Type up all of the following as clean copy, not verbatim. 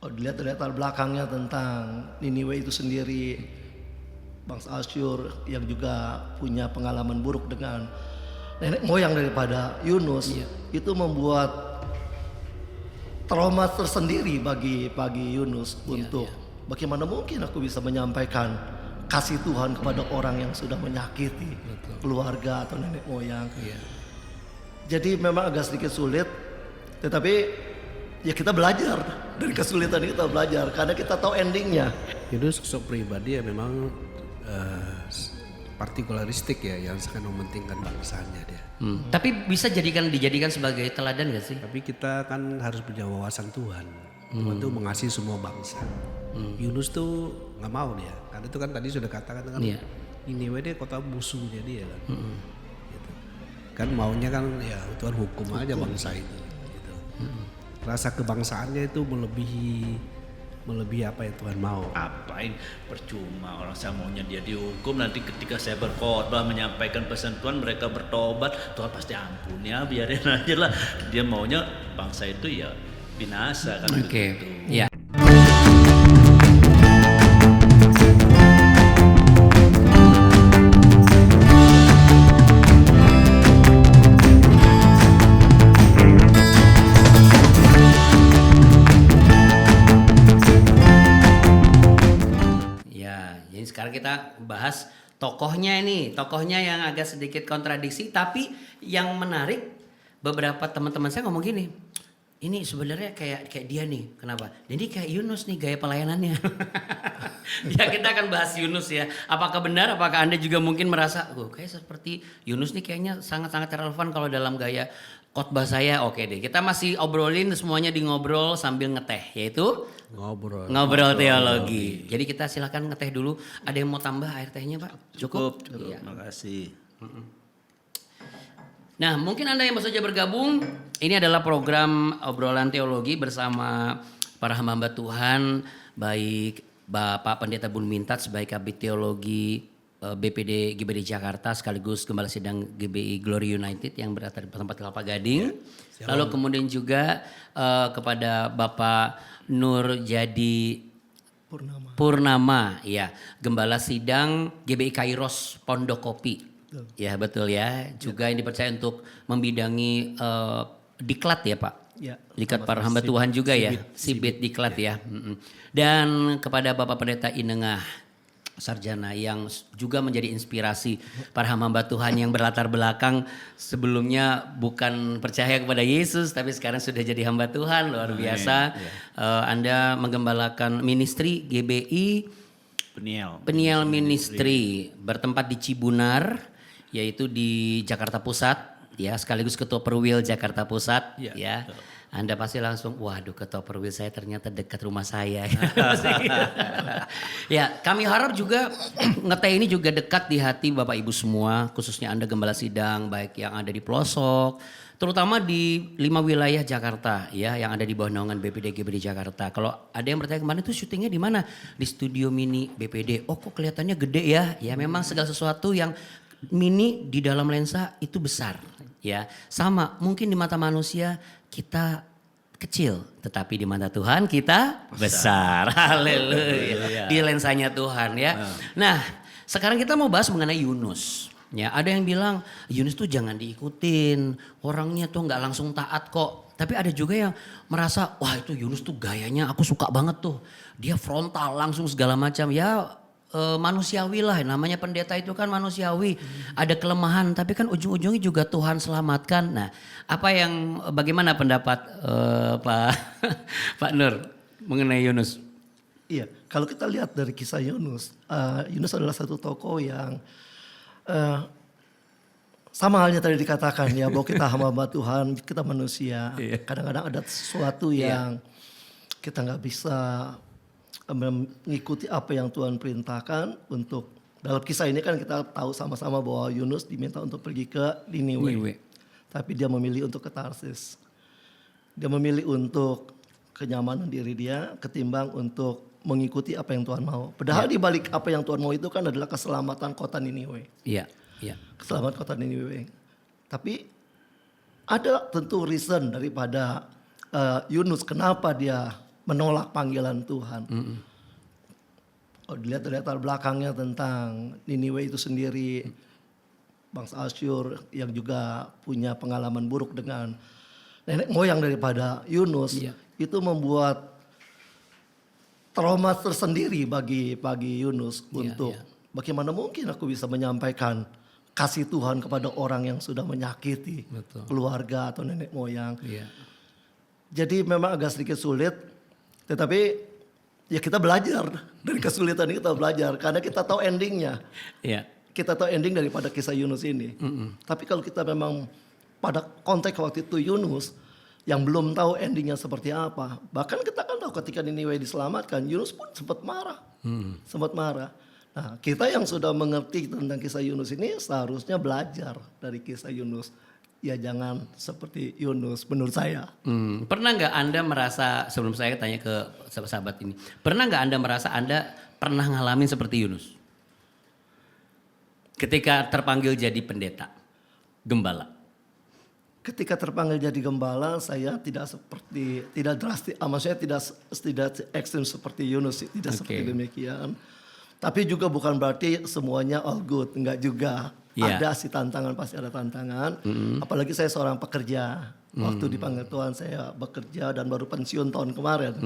dilihat dari latar belakangnya tentang Niniwe itu sendiri, bangsa Asyur yang juga punya pengalaman buruk dengan nenek moyang daripada Yunus, itu membuat trauma tersendiri bagi Yunus untuk bagaimana mungkin aku bisa menyampaikan kasih Tuhan kepada orang yang sudah menyakiti keluarga atau nenek moyang. Jadi memang agak sedikit sulit, tetapi ya kita belajar dari kesulitan itu, kita belajar karena kita tahu endingnya. Yunus sosok pribadi ya memang partikularistik ya, yang sangat mementingkan bangsanya dia. Tapi bisa dijadikan sebagai teladan gak sih? Tapi kita kan harus punya wawasan Tuhan. Tuhan tuh mengasihi semua bangsa. Yunus tuh nggak mau dia, karena itu kan tadi sudah katakan kan, Niniwe dia kota musuhnya dia kan. Gitu. Kan maunya kan ya Tuhan hukum aja bangsa itu. Gitu. Rasa kebangsaannya itu melebihi apa yang Tuhan mau. Apain percuma orang saya maunya dia dihukum, nanti ketika saya berkhotbah menyampaikan pesan Tuhan mereka bertobat, Tuhan pasti ampun ya, biarin aja lah. Dia maunya bangsa itu ya binasa kan. Oke. begitu. Ya. Jadi sekarang kita bahas tokohnya yang agak sedikit kontradiksi, tapi yang menarik beberapa teman-teman saya ngomong gini, ini sebenarnya kayak dia nih, kenapa? Jadi kayak Yunus nih gaya pelayanannya. Ya kita akan bahas Yunus ya. Apakah benar? Apakah Anda juga mungkin merasa, kayak seperti Yunus nih kayaknya sangat-sangat relevan kalau dalam gaya khotbah saya. Oke deh, kita masih obrolin semuanya di ngobrol sambil ngeteh, yaitu ngobrol teologi. Jadi kita silakan ngeteh dulu. Ada yang mau tambah air tehnya, Pak? Cukup. Iya. Terima kasih. Nah, mungkin Anda yang baru saja bergabung, ini adalah program obrolan teologi bersama para hamba Tuhan, baik Bapak Pendeta Bun Mintat sebagai Kabid Teologi BPD GBD Jakarta sekaligus Gembala Sidang GBI Glory United yang berada di tempat Kelapa Gading. Lalu kemudian juga kepada Bapak Nur Jadi Purnama, ya, Gembala Sidang GBI Kairos Pondok Kopi. Ya betul ya, juga yang dipercaya untuk membidangi diklat ya Pak. Ya, Diklat para hamba Tuhan juga ya, Sibit diklat ya. Dan kepada Bapak Pendeta Inengah Sarjana yang juga menjadi inspirasi para hamba Tuhan yang berlatar belakang sebelumnya bukan percaya kepada Yesus tapi sekarang sudah jadi hamba Tuhan, luar biasa. Anda menggembalakan ministry GBI Peniel Ministry bertempat di Cibunar, yaitu di Jakarta Pusat ya, sekaligus Ketua Perwil Jakarta Pusat ya. Anda pasti langsung, waduh Ketua Perwil saya ternyata dekat rumah saya. Ya, kami harap juga ngeteh ini juga dekat di hati Bapak Ibu semua, khususnya Anda Gembala Sidang baik yang ada di pelosok, terutama di 5 wilayah Jakarta ya, yang ada di bawah naungan BPD GBD Jakarta. Kalau ada yang bertanya kemarin itu syutingnya di mana? Di studio mini BPD. Oh kok kelihatannya gede ya? Ya memang segala sesuatu yang mini di dalam lensa itu besar ya. Sama mungkin di mata manusia kita kecil, tetapi di mata Tuhan kita besar. Haleluya. Di lensanya Tuhan ya. Nah, sekarang kita mau bahas mengenai Yunus. Ya, ada yang bilang Yunus tuh jangan diikutin, orangnya tuh nggak langsung taat kok. Tapi ada juga yang merasa, wah itu Yunus tuh gayanya aku suka banget tuh. Dia frontal langsung segala macam. Ya manusiawi lah, namanya pendeta itu kan manusiawi. Ada kelemahan, tapi kan ujung-ujungnya juga Tuhan selamatkan. Nah, bagaimana pendapat Pak Pak Nur mengenai Yunus? Iya, kalau kita lihat dari kisah Yunus, Yunus adalah satu tokoh yang sama halnya tadi dikatakan ya, bahwa kita hamba Tuhan, kita manusia. Kadang-kadang ada sesuatu yang kita nggak bisa mengikuti apa yang Tuhan perintahkan untuk. Dalam kisah ini kan kita tahu sama-sama bahwa Yunus diminta untuk pergi ke Niniwe. Tapi dia memilih untuk ke Tarsis. Dia memilih untuk kenyamanan diri dia ketimbang untuk mengikuti apa yang Tuhan mau. Padahal di balik apa yang Tuhan mau itu kan adalah keselamatan kota Niniwe. Iya. Keselamatan kota Niniwe. Tapi ada tentu reason daripada Yunus kenapa dia menolak panggilan Tuhan. Oh, dilihat dari latar belakangnya tentang Niniwe itu sendiri, bangsa Asyur yang juga punya pengalaman buruk dengan nenek moyang daripada Yunus, itu membuat trauma tersendiri bagi Yunus untuk bagaimana mungkin aku bisa menyampaikan kasih Tuhan kepada orang yang sudah menyakiti keluarga atau nenek moyang. Jadi memang agak sedikit sulit, tetapi ya kita belajar dari kesulitan ini, kita belajar karena kita tahu endingnya. Kita tahu ending daripada kisah Yunus ini. Tapi kalau kita memang pada konteks waktu itu Yunus yang belum tahu endingnya seperti apa. Bahkan kita kan tahu ketika Niniwe diselamatkan, Yunus pun sempat marah. Sempat marah. Nah, kita yang sudah mengerti tentang kisah Yunus ini seharusnya belajar dari kisah Yunus. Ya jangan seperti Yunus menurut saya. Pernah nggak Anda merasa, sebelum saya tanya ke sahabat ini, pernah nggak Anda merasa Anda pernah ngalamin seperti Yunus? Ketika terpanggil jadi pendeta, gembala. Ketika terpanggil jadi gembala, saya tidak drastis, maksudnya tidak ekstrim seperti Yunus, tidak seperti demikian. Tapi juga bukan berarti semuanya all good, enggak juga. Ada sih tantangan, pasti ada tantangan. Apalagi saya seorang pekerja. Waktu dipanggil Tuhan saya bekerja dan baru pensiun tahun kemarin.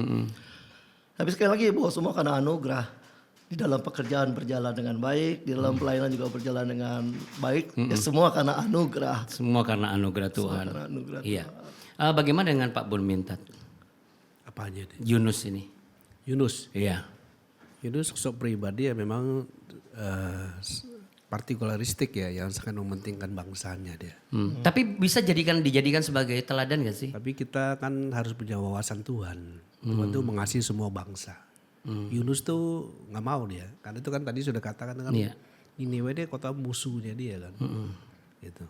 Tapi sekali lagi bahwa semua karena anugerah. Di dalam pekerjaan berjalan dengan baik, di dalam pelayanan juga berjalan dengan baik. Ya semua karena anugerah. Semua karena anugerah Tuhan. Karena anugerah Iya. Tuhan. Bagaimana dengan Pak Bun Mintat? Apanya nih? Yunus ini. Yunus. Iya. Yunus sosok pribadi ya memang partikularistik ya, yang sangat mementingkan bangsanya dia. Tapi bisa dijadikan sebagai teladan gak sih? Tapi kita kan harus punya wawasan Tuhan. Tuhan tuh mengasihi semua bangsa. Yunus tuh nggak mau dia, karena itu kan tadi sudah katakan kan Niniwe dia kota musuhnya dia kan, gitu.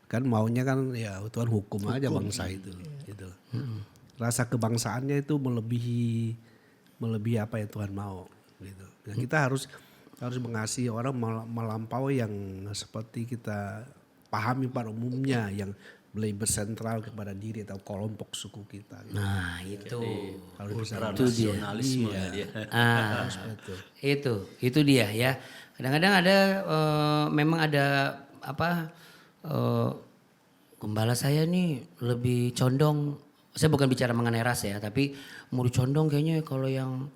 Kan maunya kan ya Tuhan hukum aja bangsa itu, gitu. Rasa kebangsaannya itu melebihi apa yang Tuhan mau, gitu. Nah, kita harus mengasihi orang melampaui yang seperti kita pahami pada umumnya, yang lebih bersentral kepada diri atau kelompok suku kita. Gitu. Nah itu. Ultranasionalisme dia. Itu dia ya. Kadang-kadang ada memang ada gembala saya nih lebih condong. Saya bukan bicara mengenai ras ya, tapi mau dicondong kayaknya kalau yang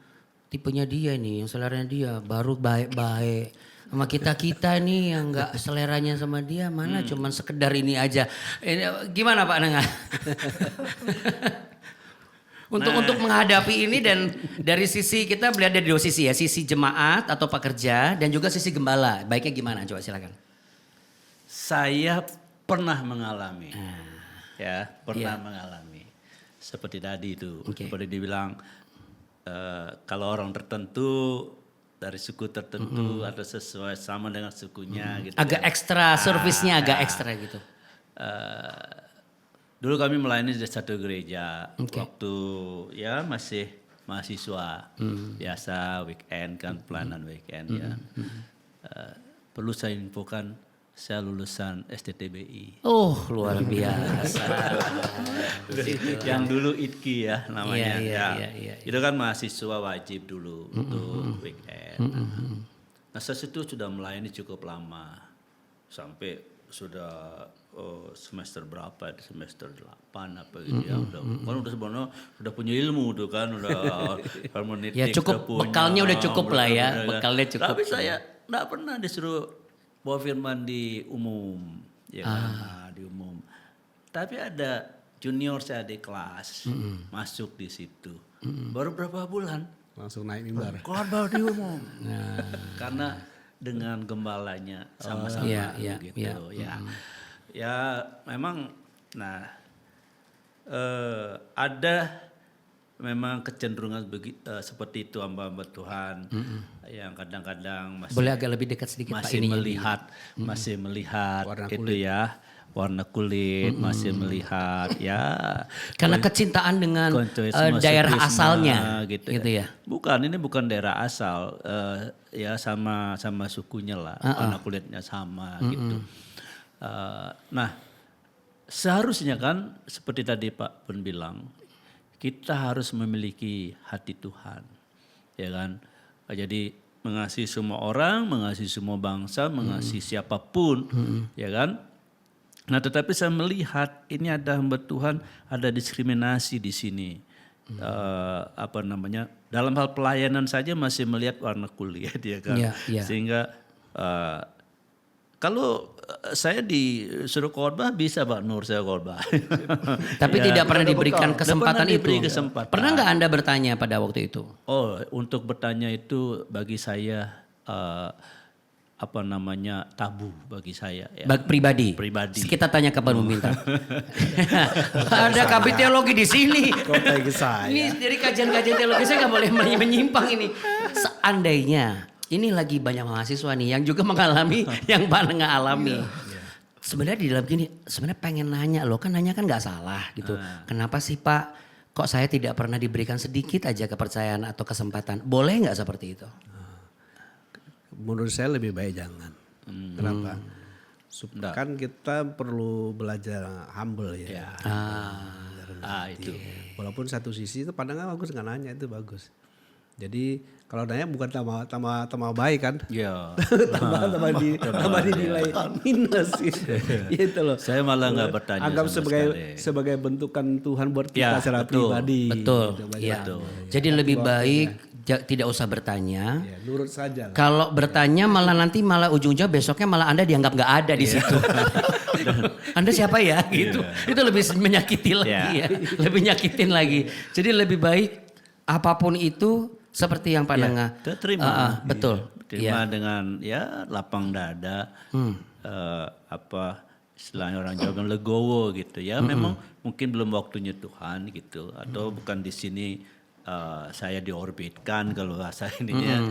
tipenya dia nih, yang seleranya dia baru baik-baik. Sama kita nih yang nggak seleranya sama dia, mana cuman sekedar ini aja. Gimana Pak Nengah? Untuk menghadapi ini, dan dari sisi kita melihat dari dua sisi ya, sisi jemaat atau pekerja dan juga sisi gembala. Baiknya gimana? Coba silakan. Saya pernah mengalami, mengalami seperti tadi itu, seperti dibilang kalau orang tertentu dari suku tertentu atau sesuai sama dengan sukunya gitu. Agak ekstra, servisnya agak ekstra gitu. Dulu kami melayani di satu gereja waktu ya masih mahasiswa biasa weekend kan, pelayanan weekend ya. Perlu saya infokan, saya lulusan STTBI. Oh luar biasa. Yang dulu ITKI ya namanya. Iya. Itu kan mahasiswa wajib dulu untuk weekend. Nah saya itu sudah melayani cukup lama. Sampai sudah semester berapa, semester 8 apa gitu ya. Udah sebenarnya udah punya ilmu tuh kan, udah hermeneutik. Ya cukup, bekalnya udah cukup lah ya, bekalnya cukup. Tapi saya enggak pernah disuruh bawa firman di umum, ya kan, di umum. Tapi ada junior saya di kelas masuk di situ. Baru berapa bulan langsung naik mimbar. keluar baru di umum. Karena dengan gembalanya sama-sama gitu ya. Ya memang ada memang kecenderungan seperti itu hamba-hamba Tuhan yang kadang-kadang masih boleh agak lebih dekat sedikit Pak ini masih melihat warna itu kulit. ya, warna kulit masih melihat ya karena kecintaan dengan daerah asalnya gitu ya. Bukan, ini bukan daerah asal, ya sama sukunya lah, warna kulitnya sama gitu. Nah seharusnya kan seperti tadi Pak Bun bilang, kita harus memiliki hati Tuhan, ya kan? Jadi mengasihi semua orang, mengasihi semua bangsa, mengasihi siapapun, ya kan? Nah, tetapi saya melihat ini ada hamba Tuhan, ada diskriminasi di sini. Dalam hal pelayanan saja masih melihat warna kulit, ya kan? Sehingga kalau saya disuruh khotbah bisa Pak Nur, saya khotbah. Tapi tidak pernah diberikan kesempatan itu. Pernah nggak Anda bertanya pada waktu itu? Oh, untuk bertanya itu bagi saya tabu bagi saya. Ya. Pribadi. Kita tanya ke Pak Muminta. Ada kabit teologi di sini. Ini dari kajian-kajian teologi saya nggak boleh menyimpang ini. Seandainya ini lagi banyak mahasiswa nih yang juga mengalami yang Pak nggak alami. Sebenarnya di dalam gini, sebenarnya pengen nanya loh, kan nanya kan nggak salah gitu. Kenapa sih Pak, kok saya tidak pernah diberikan sedikit aja kepercayaan atau kesempatan? Boleh nggak seperti itu? Menurut saya lebih baik jangan. Kenapa? Kan kita perlu belajar humble ya. Itu. Walaupun satu sisi itu pandangan bagus, nggak nanya itu bagus. Jadi kalau nanya bukan tambah baik kan? Iya. tambah dinilai minus gitu loh. Saya malah nggak bertanya. Anggap sebagai bentukan Tuhan buat kita secara pribadi. Betul. Betul. Jadi lebih baik tidak usah bertanya. Ya, nurut saja. Kalau bertanya malah ujung-ujungnya besoknya malah Anda dianggap nggak ada di situ. Anda siapa ya? Gitu. Itu lebih menyakiti lagi ya. Lebih nyakitin lagi. Jadi lebih baik apapun itu seperti yang Pak Nengah. Terima. Betul. Terima dengan lapang dada. Istilahnya orang Jawa bilang legowo gitu ya. Memang mungkin belum waktunya Tuhan gitu. Atau bukan di sini saya diorbitkan kalau bahasa ininya.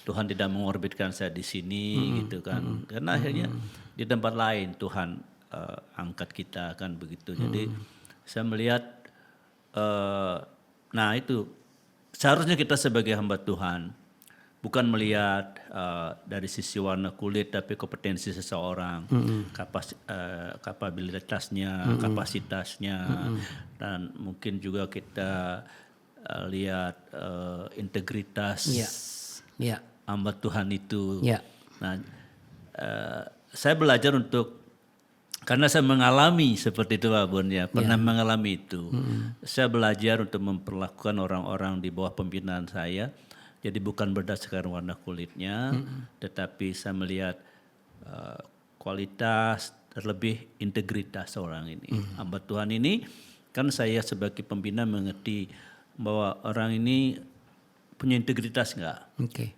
Tuhan tidak mengorbitkan saya di sini gitu kan. Karena akhirnya di tempat lain Tuhan angkat kita kan begitu. Jadi saya melihat itu seharusnya kita sebagai hamba Tuhan bukan melihat dari sisi warna kulit tapi kompetensi seseorang, kapabilitasnya, kapasitasnya, dan mungkin juga kita lihat integritas hamba Tuhan itu. Nah, saya belajar karena saya mengalami seperti itu Pak Bun ya, pernah mengalami itu. Saya belajar untuk memperlakukan orang-orang di bawah pembinaan saya. Jadi bukan berdasarkan warna kulitnya, tetapi saya melihat kualitas terlebih integritas orang ini. Hamba Tuhan ini kan saya sebagai pembina mengerti bahwa orang ini punya integritas enggak?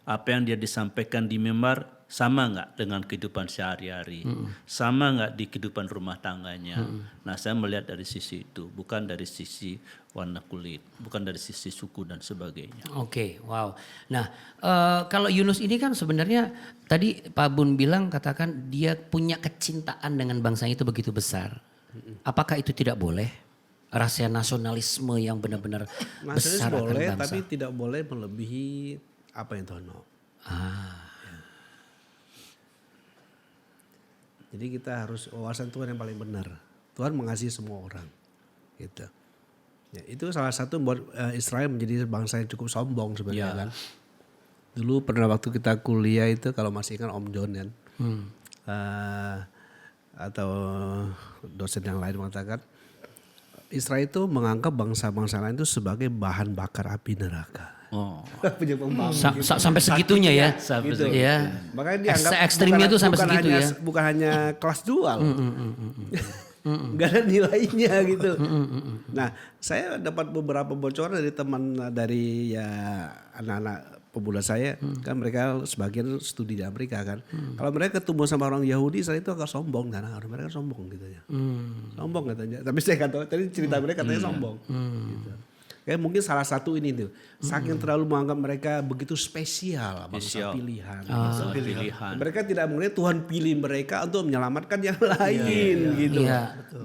Apa yang dia disampaikan di mimbar sama nggak dengan kehidupan sehari-hari, sama nggak di kehidupan rumah tangganya. Nah saya melihat dari sisi itu, bukan dari sisi warna kulit, bukan dari sisi suku dan sebagainya. Wow. Nah kalau Yunus ini kan sebenarnya tadi Pak Bun katakan dia punya kecintaan dengan bangsanya itu begitu besar. Apakah itu tidak boleh? Rasa nasionalisme yang benar-benar besar boleh, akan bangsa. tapi tidak boleh melebihi apa yang Tuhan mau. Jadi kita harus wawasan Tuhan yang paling benar. Tuhan mengasihi semua orang, gitu. Ya, itu salah satu buat Israel menjadi bangsa yang cukup sombong sebenarnya kan. Dulu pernah waktu kita kuliah itu kalau masih ingat Om John kan, atau dosen yang lain mengatakan Israel itu menganggap bangsa-bangsa lain itu sebagai bahan bakar api neraka. Punya sampai segitunya ya. Gitu. Ya. Makanya dianggap ekstrimnya itu sampai segitu ya. Bukan hanya kelas 2 loh. Gak ada nilainya gitu. Nah, saya dapat beberapa bocoran dari teman dari anak-anak pemuda saya, kan mereka sebagian studi di Amerika kan. Kalau mereka ketemu sama orang Yahudi, saya itu agak sombong karena mereka sombong gitu ya. Sombong katanya. Tapi saya kata tadi cerita mereka katanya sombong. Gitu. Kayak mungkin salah satu ini tuh, saking terlalu menganggap mereka begitu spesial, bangsa pilihan. Mereka tidak mengerti Tuhan pilih mereka untuk menyelamatkan yang lain gitu.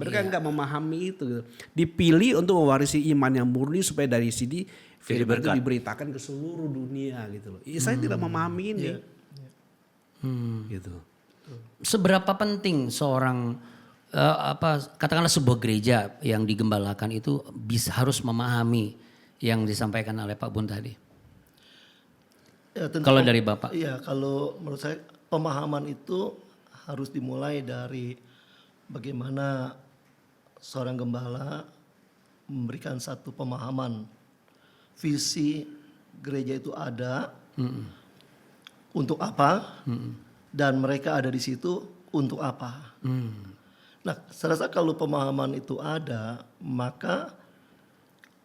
Mereka nggak memahami itu. Gitu. Dipilih untuk mewarisi iman yang murni supaya dari sini firman itu diberitakan ke seluruh dunia gitu loh. Saya tidak memahami ini. Gitu. Seberapa penting seorang katakanlah sebuah gereja yang digembalakan itu harus memahami yang disampaikan oleh Pak Bun tadi. Ya, tentu Kalau dari Bapak. Iya, kalau menurut saya pemahaman itu harus dimulai dari bagaimana seorang gembala memberikan satu pemahaman visi gereja itu ada untuk apa dan mereka ada di situ untuk apa. Nah, saya rasa kalau pemahaman itu ada, maka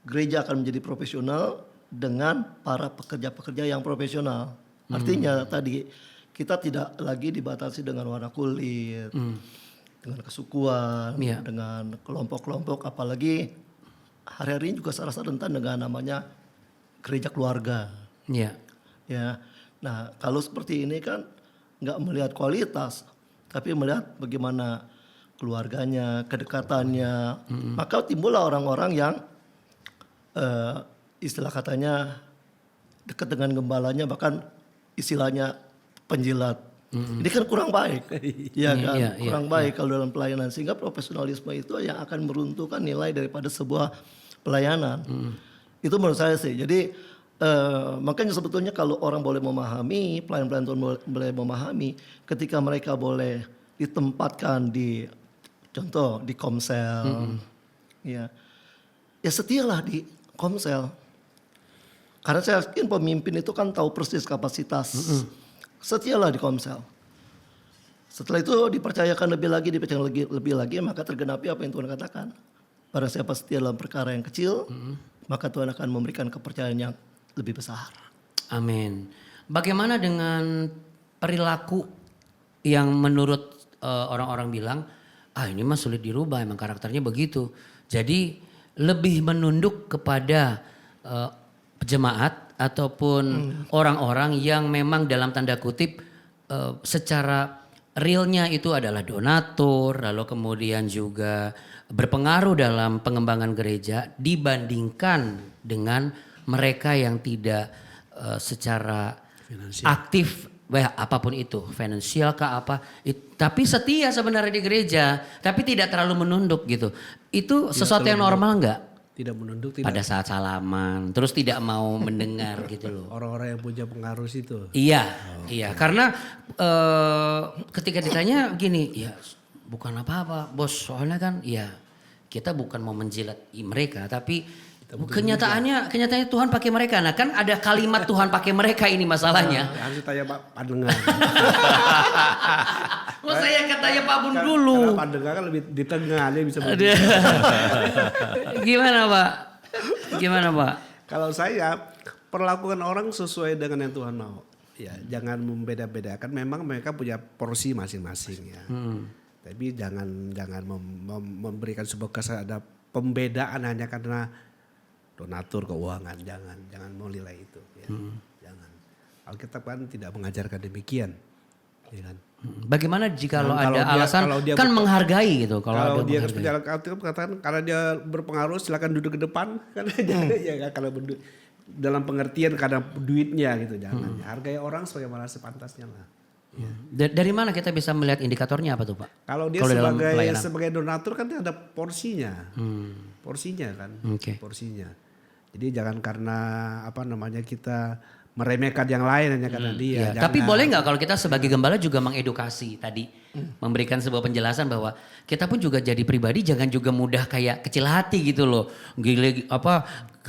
gereja akan menjadi profesional dengan para pekerja-pekerja yang profesional. Artinya tadi kita tidak lagi dibatasi dengan warna kulit, dengan kesukuan, dengan kelompok-kelompok, apalagi hari-hari ini juga saya rasa rentan dengan namanya gereja keluarga. Iya. Ya, nah kalau seperti ini kan nggak melihat kualitas, tapi melihat bagaimana keluarganya, kedekatannya, maka timbullah orang-orang yang istilah katanya dekat dengan gembalanya, bahkan istilahnya penjilat. Ini kan kurang baik, ya kan? Kurang baik kalau dalam pelayanan, sehingga profesionalisme itu yang akan meruntuhkan nilai daripada sebuah pelayanan. Itu menurut saya sih. Jadi makanya sebetulnya kalau orang boleh memahami, pelayan-pelayan Tuhan boleh memahami, ketika mereka boleh ditempatkan di contoh di Komsel, ya setialah di Komsel. Karena saya yakin pemimpin itu kan tahu persis kapasitas. Setialah di Komsel. Setelah itu dipercayakan lebih lagi, maka tergenapi apa yang Tuhan katakan. Barang siapa setia dalam perkara yang kecil, maka Tuhan akan memberikan kepercayaan yang lebih besar. Amin. Bagaimana dengan perilaku yang menurut orang-orang bilang, ini mah sulit dirubah, emang karakternya begitu. Jadi lebih menunduk kepada jemaat ataupun orang-orang yang memang dalam tanda kutip secara realnya itu adalah donatur, lalu kemudian juga berpengaruh dalam pengembangan gereja dibandingkan dengan mereka yang tidak secara aktif, apapun itu, finansial kah apa, tapi setia sebenarnya di gereja, tapi tidak terlalu menunduk gitu. Itu sesuatu yang normal nggak? Tidak menunduk, Pada saat salaman, terus tidak mau mendengar gitu loh. Orang-orang yang punya pengaruh situ. Iya, iya. Karena ketika ditanya gini, ya bukan apa-apa, bos. Soalnya kan, ya kita bukan mau menjilat mereka, tapi kenyataannya Tuhan pakai mereka. Nah kan ada kalimat Tuhan pakai mereka, ini masalahnya. Harus tanya Pak Pandengar. Oh saya katanya Pak Bun dulu. Karena Pandengar kan lebih di tengah, dia bisa Gimana Pak? Kalau saya perlakukan orang sesuai dengan yang Tuhan mau. Ya, jangan membeda-bedakan. Memang mereka punya porsi masing-masing ya. Tapi jangan memberikan sebuah kesan ada pembedaan hanya karena donatur keuangan. Jangan mau nilai itu. Ya. Jangan. Alkitab kan tidak mengajarkan demikian. Ya kan? Bagaimana jika ada alasan kan menghargai gitu. Kalau dia berjalan katakan karena dia berpengaruh silakan duduk ke depan. Ya kalau dalam pengertian karena duitnya gitu, jangan. Hargai orang sebagaimana sepantasnya lah. Ya. Dari mana kita bisa melihat indikatornya apa tuh Pak? Kalau dia sebagai donatur kan dia ada porsinya. Porsinya kan. Porsinya. Jadi jangan karena kita meremehkan yang lain hanya karena dia. Ya, tapi boleh nggak kalau kita sebagai gembala juga mengedukasi tadi, memberikan sebuah penjelasan bahwa kita pun juga jadi pribadi jangan juga mudah kayak kecil hati gitu loh.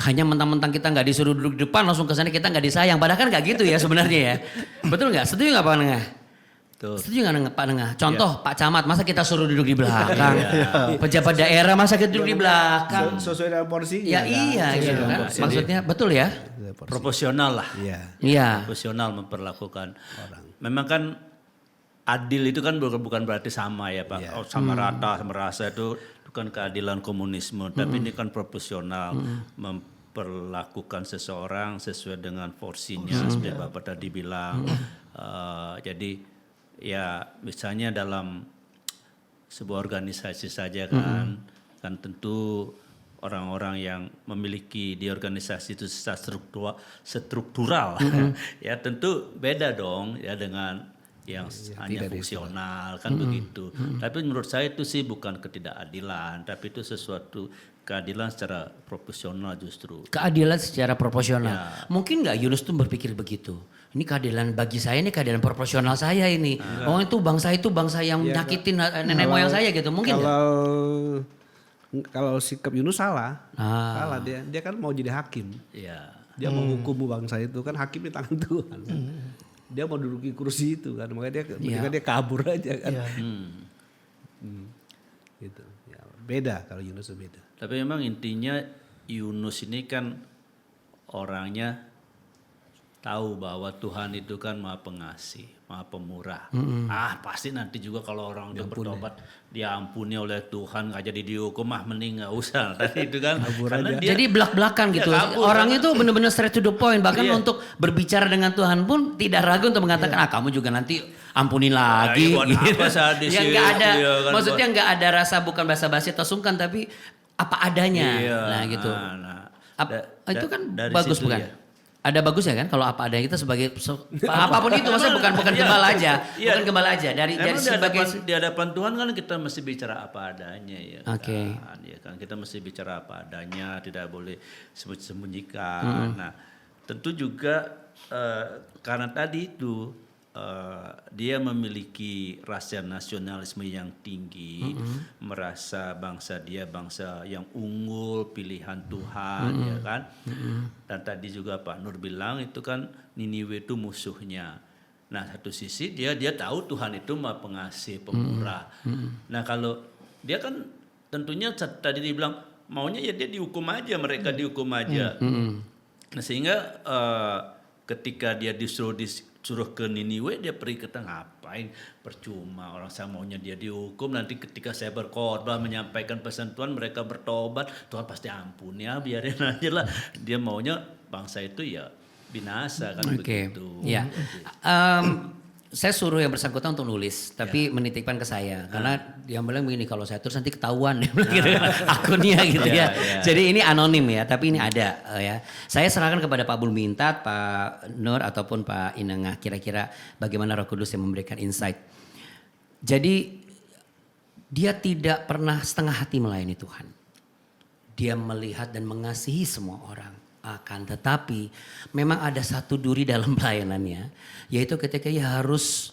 Hanya mentang-mentang kita nggak disuruh duduk di depan langsung kesana kita nggak disayang. Padahal kan nggak gitu ya sebenarnya ya. Betul nggak? Setuju nggak Pak Nengah? Setuju nggak Pak Nengah? Contoh Pak Camat, masa kita suruh duduk di belakang? Pejabat daerah masa kita duduk di belakang? Sesuai dengan porsinya. Ya iya gitu kan. Maksudnya betul ya? Proporsional lah. Iya. Proporsional memperlakukan orang. Memang kan adil itu kan bukan berarti sama ya Pak. Sama rata, sama rasa itu kan keadilan komunisme. Tapi ini kan proporsional. Memperlakukan seseorang sesuai dengan porsinya. Seperti Bapak tadi bilang. Jadi ya misalnya dalam sebuah organisasi saja kan. Kan tentu orang-orang yang memiliki di organisasi itu secara struktural ya tentu beda dong ya dengan yang hanya fungsional kan begitu. Tapi menurut saya itu sih bukan ketidakadilan, tapi itu sesuatu keadilan secara proporsional justru. Keadilan secara proporsional. Ya. Mungkin nggak Yunus tuh berpikir begitu. Ini keadilan bagi saya, ini keadilan proporsional saya ini. Oh itu bangsa yang nyakitin nenek moyang saya gitu. Mungkin nggak? Kalau sikap Yunus salah. Salah dia kan mau jadi hakim. Ya. Dia mau hukum bangsa itu kan hakim di tangan Tuhan. Kan. Dia mau duduki kursi itu kan. Makanya dia kabur aja kan. Gitu. Ya, beda kalau Yunus itu beda. Tapi memang intinya Yunus ini kan orangnya tahu bahwa Tuhan itu kan Maha Pengasih, Maha Pemurah. Pasti nanti juga kalau orang udah bertobat diampuni oleh Tuhan, nggak jadi dihukum, mending nggak usah. Tadi itu kan karena dia, jadi belak-belakan gitu. Orangnya tuh benar-benar straight to the point. Bahkan untuk berbicara dengan Tuhan pun tidak ragu untuk mengatakan, kamu juga nanti ampunin lagi. Gitu. Yang nggak ada, maksudnya nggak ada rasa bukan basa-basi atau sungkan, tapi apa adanya. Nah gitu. Itu kan bagus bukan? Ya. Ada bagusnya kan kalau apa adanya kita sebagai apapun itu, maksudnya bukan gembala aja, bukan gembala aja dari sebagai di hadapan Tuhan kan kita mesti bicara apa adanya ya. Oke. Ya kan kita mesti bicara apa adanya, tidak boleh sembunyikan. Nah, tentu juga karena tadi itu dia memiliki rasa nasionalisme yang tinggi, merasa bangsa dia bangsa yang unggul, pilihan Tuhan, ya kan. Dan tadi juga Pak Nur bilang itu kan Niniwe itu musuhnya. Nah satu sisi dia tahu Tuhan itu Maha Pengasih, Pemurah. Nah kalau dia kan tentunya tadi dia bilang maunya ya dia dihukum aja, mereka dihukum aja. Nah sehingga ketika dia disuruh ke Niniwe, dia pergi ke tengah, ngapain, percuma, orang saya maunya dia dihukum, nanti ketika saya berkhotbah menyampaikan pesan Tuhan mereka bertobat, Tuhan pasti ampuni ya, biarin aja lah. Dia maunya bangsa itu ya binasa kan begitu. Ya. Saya suruh yang bersangkutan untuk nulis, tapi menitipkan ke saya karena dia bilang begini, kalau saya terus nanti ketahuan gitu, akunnya gitu ya. Jadi ini anonim ya, tapi ini ada ya. Saya serahkan kepada Pak Bulmintat, Pak Nur ataupun Pak Inengah, kira-kira bagaimana Roh Kudus yang memberikan insight. Jadi dia tidak pernah setengah hati melayani Tuhan. Dia melihat dan mengasihi semua orang. Akan tetapi memang ada satu duri dalam pelayanannya, yaitu ketika ia harus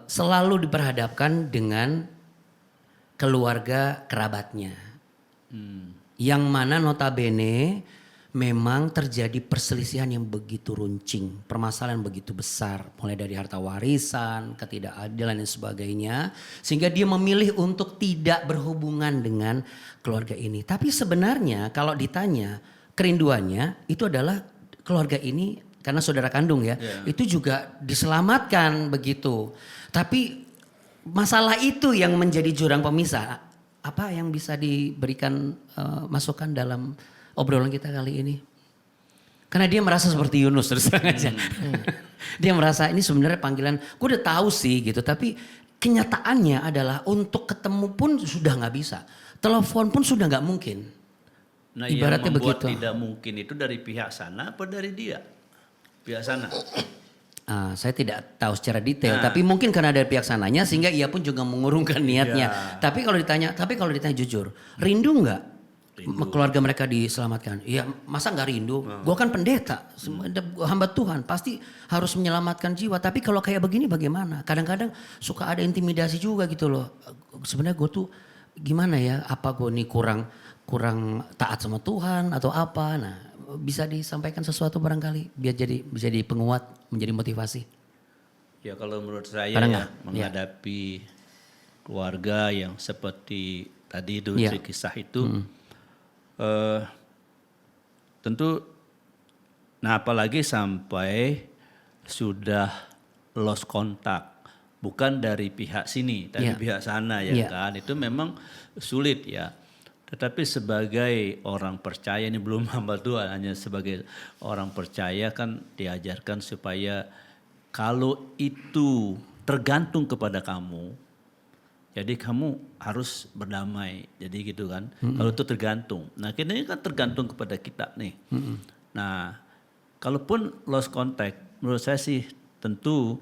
selalu diperhadapkan dengan keluarga kerabatnya. Yang mana notabene memang terjadi perselisihan yang begitu runcing, permasalahan begitu besar, mulai dari harta warisan, ketidakadilan dan sebagainya, sehingga dia memilih untuk tidak berhubungan dengan keluarga ini. Tapi sebenarnya kalau ditanya kerinduannya itu adalah keluarga ini karena saudara kandung ya, itu juga diselamatkan begitu. Tapi masalah itu yang menjadi jurang pemisah. Apa yang bisa diberikan masukan dalam obrolan kita kali ini? Karena dia merasa seperti Yunus terus terang aja. Dia merasa ini sebenarnya panggilan, gue udah tahu sih gitu, tapi kenyataannya adalah untuk ketemu pun sudah nggak bisa. Telepon pun sudah nggak mungkin. Nah, ibaratnya yang membuat begitu. Tidak mungkin itu dari pihak sana apa dari dia? Pihak sana. Saya tidak tahu secara detail, tapi mungkin karena dari pihak sananya sehingga ia pun juga mengurungkan niatnya. Tapi kalau ditanya jujur, rindu nggak keluarga mereka diselamatkan? Ya masa nggak rindu? Gue kan pendeta, hamba Tuhan, pasti harus menyelamatkan jiwa. Tapi kalau kayak begini bagaimana? Kadang-kadang suka ada intimidasi juga gitu loh. Sebenarnya gue tuh gimana ya? Apa gue nih kurang taat sama Tuhan atau apa? Nah, bisa disampaikan sesuatu barangkali biar bisa jadi penguat, menjadi motivasi. Ya kalau menurut saya ya, menghadapi keluarga yang seperti tadi itu kisah itu, tentu, nah apalagi sampai sudah lost kontak, bukan dari pihak sini, dari pihak sana ya kan, itu memang sulit ya. Tetapi sebagai orang percaya, ini belum hamba Tuhan, hanya sebagai orang percaya kan diajarkan supaya kalau itu tergantung kepada kamu, jadi kamu harus berdamai, jadi gitu kan. Kalau itu tergantung, nah ini kan tergantung kepada kita nih. Nah, kalaupun lost contact, menurut saya sih tentu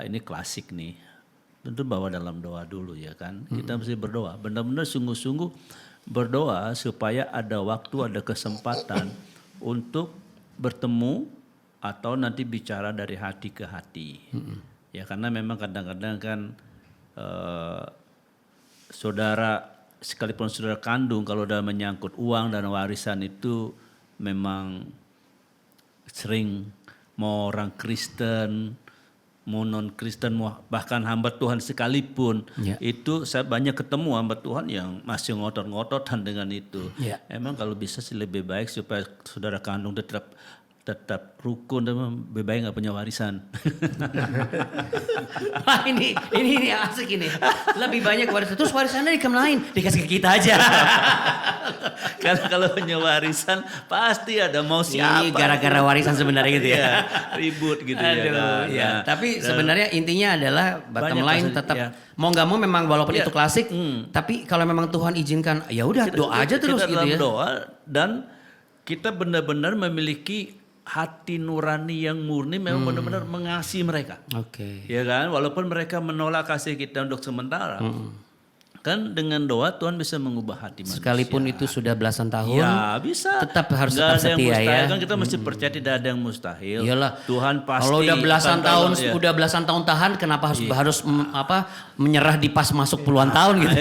ini klasik nih. Tentu bawa dalam doa dulu ya kan. Kita mesti berdoa, benar-benar sungguh-sungguh berdoa supaya ada waktu, ada kesempatan untuk bertemu atau nanti bicara dari hati ke hati. Ya karena memang kadang-kadang kan saudara, sekalipun saudara kandung, kalau udah menyangkut uang dan warisan itu memang sering, mau orang Kristen, mau non Kristen, mau bahkan hamba Tuhan sekalipun, itu saya banyak ketemu hamba Tuhan yang masih ngotot-ngototan dengan itu. Emang kalau bisa sih lebih baik supaya saudara kandung tetap rukun dan lebih baik nggak punya warisan. Wah, ini asik ini. Lebih banyak warisan. Terus warisannya dikemanain? Dikasih ke kita aja. Karena kalau punya warisan pasti ada mau siapa. Ini gara-gara warisan sebenarnya gitu ya. Iya, ribut gitu ya. Aduh, Kan? ya. Tapi sebenarnya intinya adalah bottom Banyak line kasus, tetap ya. mau nggak mau memang walaupun Ya. itu klasik, tapi kalau memang Tuhan izinkan, ya udah doa aja terus kita gitu dalam ya. doa dan kita benar-benar memiliki hati nurani yang murni, memang benar-benar mengasihi mereka. Oke. Ya kan, walaupun mereka menolak kasih kita untuk sementara, kan dengan doa Tuhan bisa mengubah hati manusia. Sekalipun itu sudah belasan tahun, Ya bisa. tetap harus Nggak tetap ada yang setia mustahil, ya. Kan kita mesti percaya tidak ada yang mustahil. Iyalah. Tuhan pasti. Kalau udah belasan akan tahun, tolong, ya. udah belasan tahun tahan, kenapa harus menyerah di pas masuk puluhan tahun gitu?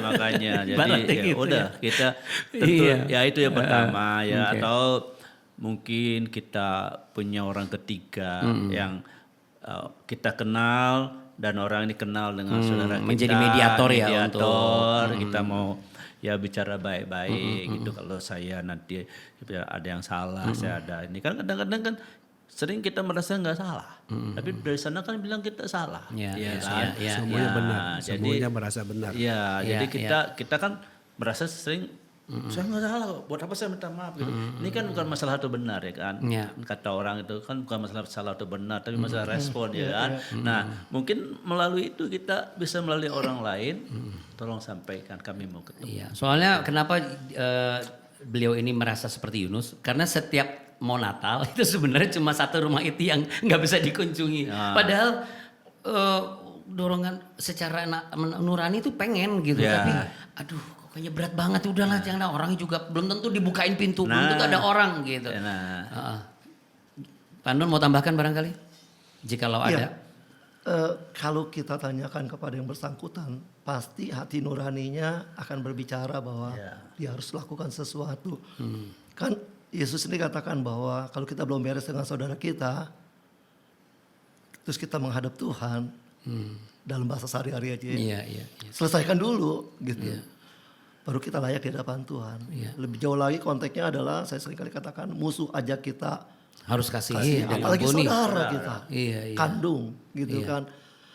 Makanya jadi Ibaratnya ya gitu udah ya. kita tentu Iya. ya itu yang pertama ya, oke. atau mungkin kita punya orang ketiga yang kita kenal dan orang ini kenal dengan saudara kita, menjadi mediator ya mediator, kita mau ya bicara baik-baik gitu. Kalau saya nanti ada yang salah, saya ada ini kan kadang-kadang kan sering kita merasa nggak salah, tapi dari sana kan bilang kita salah. Ya, Ya ya, kan? ya, ya. Semuanya benar, Jadi- semuanya merasa benar. Iya, Ya, jadi kita kan merasa sering saya nggak salah kok, buat apa saya minta maaf gitu. Ini kan bukan masalah atau benar ya kan. Ya. Kata orang itu kan bukan masalah salah atau benar, tapi masalah respon ya kan. Nah, mungkin melalui itu kita bisa melalui orang lain, tolong sampaikan kami mau ketemu. Iya, soalnya kenapa beliau ini merasa seperti Yunus? Karena setiap mau Natal itu sebenarnya cuma satu rumah itu yang nggak bisa dikunjungi. Padahal dorongan secara nurani itu pengen gitu, Ya. tapi aduh kok kayaknya berat banget. Udahlah, jangan, orangnya juga belum tentu dibukain pintu, belum tentu ada orang gitu. Nah, Pak Nun mau tambahkan barangkali? Jikalau Iya. ada. Kalau kita tanyakan kepada yang bersangkutan, pasti hati nuraninya akan berbicara bahwa dia harus lakukan sesuatu. Kan Yesus ini katakan bahwa kalau kita belum beres dengan saudara kita, terus kita menghadap Tuhan dalam bahasa sehari-hari aja. Iya, iya. Selesaikan dulu gitu. Baru kita layak di hadapan Tuhan. Lebih jauh lagi konteksnya adalah saya seringkali katakan musuh ajak kita Harus kasih dan apalagi ampuni. saudara kita, Iya, iya. kandung gitu Iya. kan.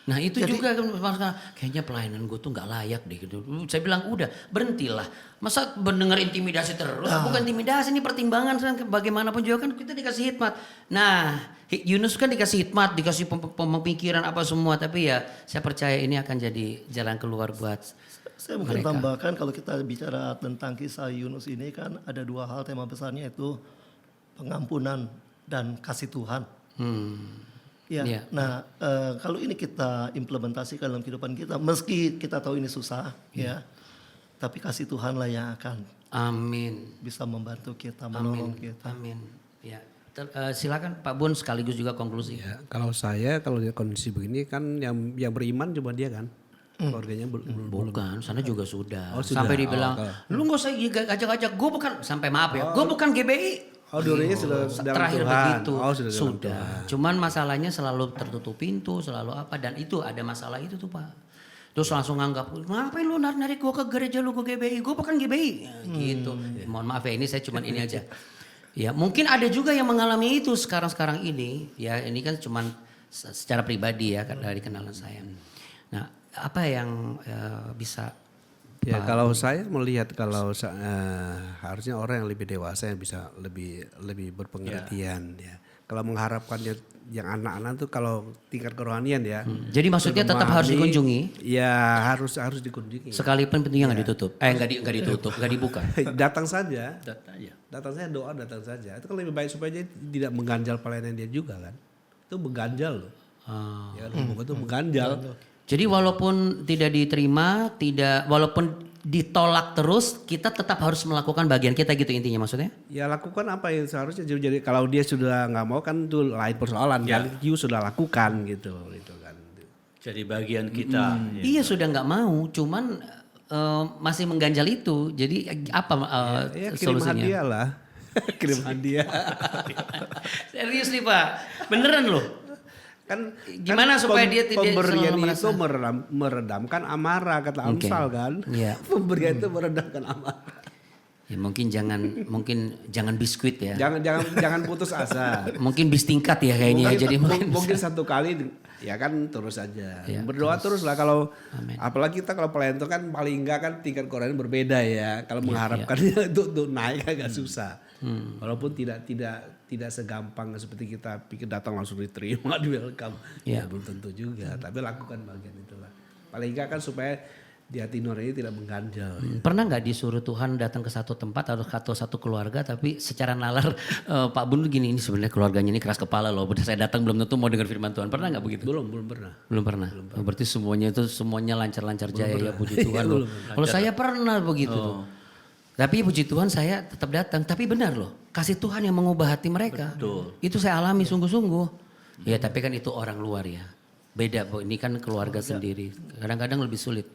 Nah itu Jadi- juga kan maksudnya, kayaknya pelayanan gue tuh nggak layak deh gitu. Saya bilang udah berhentilah. Masa mendengar intimidasi terus? Bukan intimidasi, ini pertimbangan kan, bagaimanapun juga kan kita dikasih hikmat. Nah Yunus kan dikasih hikmat, dikasih pemikiran apa semua. Tapi ya saya percaya ini akan jadi jalan keluar buat Saya mungkin mereka. tambahkan kalau kita bicara tentang kisah Yunus ini kan ada dua hal tema besarnya, itu pengampunan dan kasih Tuhan. Ya, Iya. nah kalau ini kita implementasikan dalam kehidupan kita, meski kita tahu ini susah, ya, tapi kasih Tuhanlah yang akan Amin. bisa membantu kita, menolong kita. Amin. Ya. Silakan Pak Bun sekaligus juga konklusi. Ya, kalau saya kalau lihat kondisi begini kan yang beriman cuma dia kan. Keluarganya belum. Bukan, sana juga sudah. Oh, sudah. Sampai dibilang, lu nggak usah ajak-ajak, gue bukan, sampai maaf ya, gue bukan GBI. Oh, durinya sudah dalam Terakhir Tuhan. begitu. Oh, sudah dalam Sudah. Cuman masalahnya selalu tertutup pintu, selalu apa, dan itu ada masalah itu tuh Pak. Terus langsung nganggap, ngapain lu narik gue ke gereja, lu ke GBI, gue bukan GBI. Ya, gitu. Mohon maaf ya, ini saya cuman ini aja. Ya mungkin ada juga yang mengalami itu sekarang ini. Ya ini kan cuman secara pribadi ya dari kenalan saya. Nah apa yang bisa... Ya kalau saya melihat kalau harusnya orang yang lebih dewasa yang bisa lebih berpengertian ya. Kalau mengharapkannya yang anak-anak tuh kalau tingkat kerohanian ya. Jadi maksudnya tetap harus dikunjungi? Ya harus dikunjungi. Sekalipun pintunya nggak ditutup, nggak ditutup, nggak dibuka. Datang saja. data ya. Datang saja doa datang saja. Itu kan lebih baik supaya dia tidak mengganjal pelayanan dia juga kan. Itu itu mengganjal loh. Ya, hubungan itu mengganjal. Jadi walaupun tidak diterima, walaupun ditolak terus, kita tetap harus melakukan bagian kita gitu intinya maksudnya? Ya lakukan apa yang seharusnya jadi kalau dia sudah nggak mau kan itu lain persoalan kan. You sudah lakukan gitu kan. Jadi bagian kita. Iya sudah nggak mau, cuman masih mengganjal itu. Jadi apa Ya, kirim solusinya? hadiah lah. Kirim hadiah. Serius nih Pak, beneran loh. Kan Gimana supaya dia tidak pemberian selalu itu merasa- meredamkan amarah kata Oke. Amsal kan. Iya. Pemberian itu meredamkan amarah. Ya mungkin jangan biskuit ya. Jangan putus asa. Mungkin bis tingkat ya kayaknya. Jadi mungkin satu kali ya kan terus aja. Ya, Berdoa terus lah kalau apalagi kita kalau pelayan itu kan paling enggak kan tingkat Quran berbeda ya. Kalau mengharapkan untuk naik agak susah. Walaupun tidak segampang seperti kita pikir datang langsung diterima di welcome. Ya belum tentu juga, tapi lakukan bagian itulah. Paling enggak kan supaya di hati nurani tidak mengganjal. Pernah nggak disuruh Tuhan datang ke satu tempat atau satu keluarga tapi secara nalar Pak Bun gini, ini sebenarnya keluarganya ini keras kepala loh. Udah saya datang belum tentu mau dengar firman Tuhan. Pernah nggak begitu? Belum pernah. Belum pernah. Oh, berarti semuanya lancar-lancar jaya ya puji Tuhan loh. Kalau saya pernah begitu tuh. Tapi puji Tuhan saya tetap datang. Tapi benar loh, kasih Tuhan yang mengubah hati mereka. Betul. Itu saya alami sungguh-sungguh. Ya tapi kan itu orang luar ya. Beda Bu, ini kan keluarga sendiri. Kadang-kadang lebih sulit.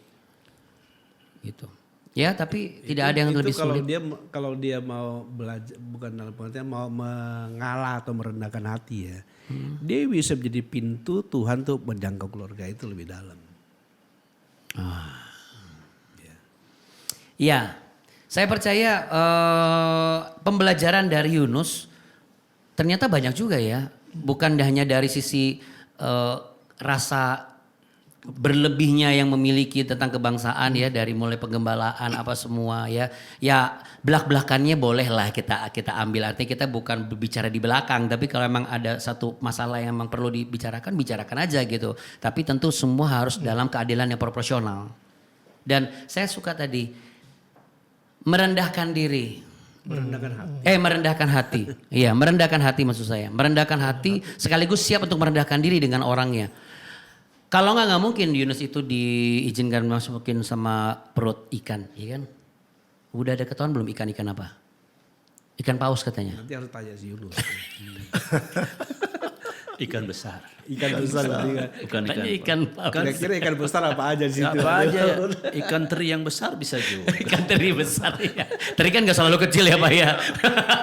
Gitu. Ya tapi tidak ada yang lebih kalau sulit. kalau dia mau belajar bukan dalam pengertian mau mengalah atau merendahkan hati ya. Dia bisa menjadi pintu Tuhan untuk menjangkau keluarga itu lebih dalam. Ya, saya percaya pembelajaran dari Yunus ternyata banyak juga ya. Bukan hanya dari sisi rasa berlebihnya yang memiliki tentang kebangsaan ya, dari mulai penggembalaan apa semua ya. Ya belak-belakannya bolehlah kita ambil, artinya kita bukan berbicara di belakang, tapi kalau memang ada satu masalah yang memang perlu dibicarakan, bicarakan aja gitu. Tapi tentu semua harus dalam keadilan yang proporsional. Dan saya suka tadi merendahkan diri. Merendahkan hati. Iya, merendahkan hati maksud saya. Merendahkan hati sekaligus siap untuk merendahkan diri dengan orangnya. Kalau nggak mungkin Yunus itu diizinkan masukin sama perut ikan, iya kan? Udah ada ketahuan belum ikan apa? Ikan paus katanya. Nanti harus tanya si Yunus. Ikan besar. Ikan besar tadi kan. Bukan Ikan paus. Kira-kira ikan besar apa aja di situ? Apa aja ya. Ikan teri yang besar bisa juga. Ikan teri besar ya. Teri kan gak selalu kecil ya Pak ya.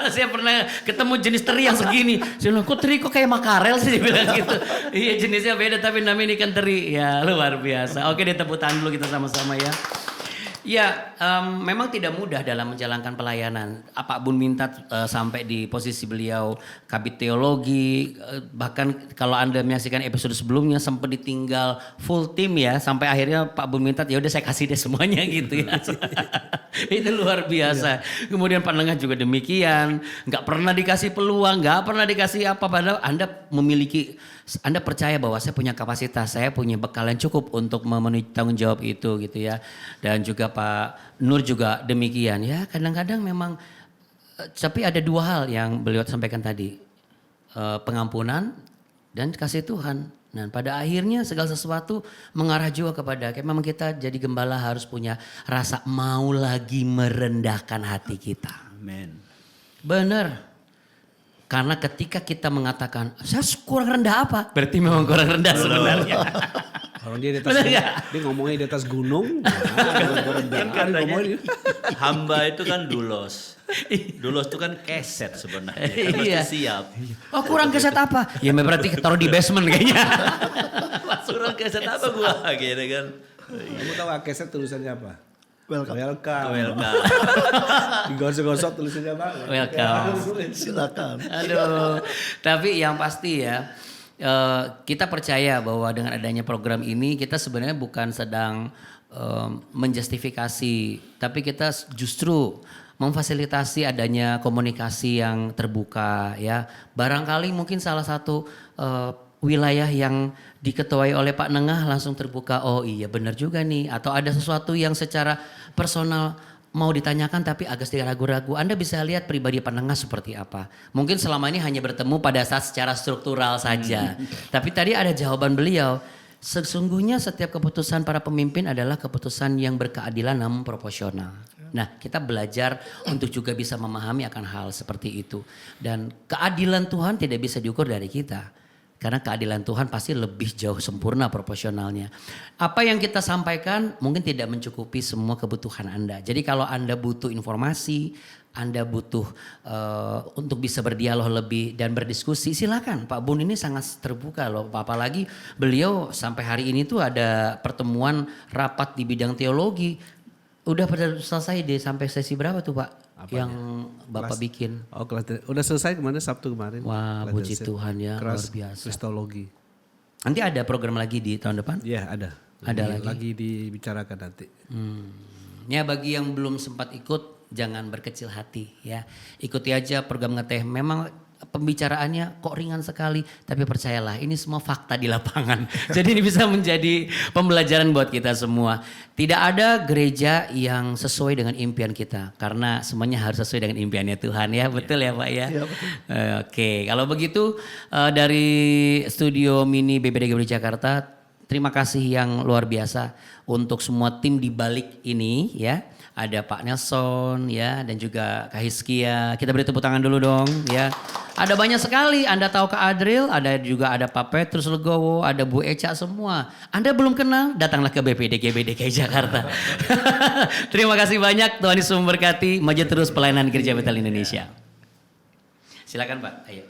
Saya pernah ketemu jenis teri yang segini. Saya bilang kok teri kok kayak makarel sih, dia bilang gitu. Iya jenisnya beda tapi namanya ikan teri. Ya luar biasa. Oke deh, tepuk tangan dulu kita sama-sama ya. Ya memang tidak mudah dalam menjalankan pelayanan. Pak Bun minta sampai di posisi beliau kabit teologi. Bahkan kalau Anda menyaksikan episode sebelumnya sempat ditinggal full tim ya. Sampai akhirnya Pak Bun minta ya udah saya kasih deh semuanya gitu ya. Itu luar biasa. Kemudian Panengah juga demikian. Gak pernah dikasih peluang, gak pernah dikasih apa. Padahal Anda percaya bahwa saya punya kapasitas, saya punya bekal yang cukup untuk memenuhi tanggung jawab itu gitu ya. Dan juga Pak Nur juga demikian ya. Kadang-kadang memang tapi ada dua hal yang beliau sampaikan tadi. Pengampunan dan kasih Tuhan. Dan pada akhirnya segala sesuatu mengarah juga kepada memang kita jadi gembala harus punya rasa mau lagi merendahkan hati kita. Amin. Benar. Karena ketika kita mengatakan, saya kurang rendah apa? Berarti memang kurang rendah sebenarnya. Kalau dia di atas dia ngomongnya di atas gunung. Kan katanya hamba itu kan dulos. Dulos itu kan keset sebenarnya. Kan mesti Iya. siap. Oh kurang keset apa? Ya berarti taruh di basement kayaknya. Kurang keset apa gua gitu kan. Kamu tahu keset tulisannya apa? Welcome. Welcome. Digosok-gosok tulisannya apa? Welcome. Silakan. Aduh, tapi yang pasti ya kita percaya bahwa dengan adanya program ini kita sebenarnya bukan sedang menjustifikasi, tapi kita justru memfasilitasi adanya komunikasi yang terbuka ya. Barangkali mungkin salah satu wilayah yang diketuai oleh Pak Nengah langsung terbuka, oh iya benar juga nih, atau ada sesuatu yang secara personal mau ditanyakan tapi agak sedikit ragu-ragu. Anda bisa lihat pribadi penengah seperti apa. Mungkin selama ini hanya bertemu pada saat secara struktural saja. Tapi tadi ada jawaban beliau. Sesungguhnya setiap keputusan para pemimpin adalah keputusan yang berkeadilan namun proporsional. Nah, kita belajar untuk juga bisa memahami akan hal seperti itu. Dan keadilan Tuhan tidak bisa diukur dari kita. Karena keadilan Tuhan pasti lebih jauh sempurna proporsionalnya. Apa yang kita sampaikan mungkin tidak mencukupi semua kebutuhan Anda. Jadi kalau Anda butuh informasi, Anda butuh untuk bisa berdialog lebih dan berdiskusi, silakan. Pak Bun ini sangat terbuka loh. Apalagi beliau sampai hari ini tuh ada pertemuan rapat di bidang teologi. Udah pada selesai deh, sampai sesi berapa tuh Pak? Yang Bapak bikin? Oh kelas udah selesai kemarin Sabtu kemarin. Wah, puji Tuhan ya, luar biasa. Kristologi. Nanti ada program lagi di tahun depan? Iya ada. Ada lagi dibicarakan nanti. Ya bagi yang belum sempat ikut, jangan berkecil hati ya. Ikuti aja program Ngeteh. Memang pembicaraannya kok ringan sekali, tapi percayalah ini semua fakta di lapangan. Jadi ini bisa menjadi pembelajaran buat kita semua. Tidak ada gereja yang sesuai dengan impian kita, karena semuanya harus sesuai dengan impiannya Tuhan ya. Betul ya Pak ya? Iya, betul. Oke, kalau begitu dari studio mini BPDG Jakarta, terima kasih yang luar biasa untuk semua tim di balik ini ya. Ada Pak Nelson ya dan juga Kak Hiskia. Kita beri tepuk tangan dulu dong ya. Ada banyak sekali. Anda tahu Kak Adril, ada juga ada Pak Petrus Legowo, ada Bu Eca semua. Anda belum kenal, datanglah ke BPDG DKI Jakarta. Terima kasih banyak. Tuhan Yesus memberkati. Maju terus pelayanan Gereja Betel Indonesia. Silakan Pak. Ayo.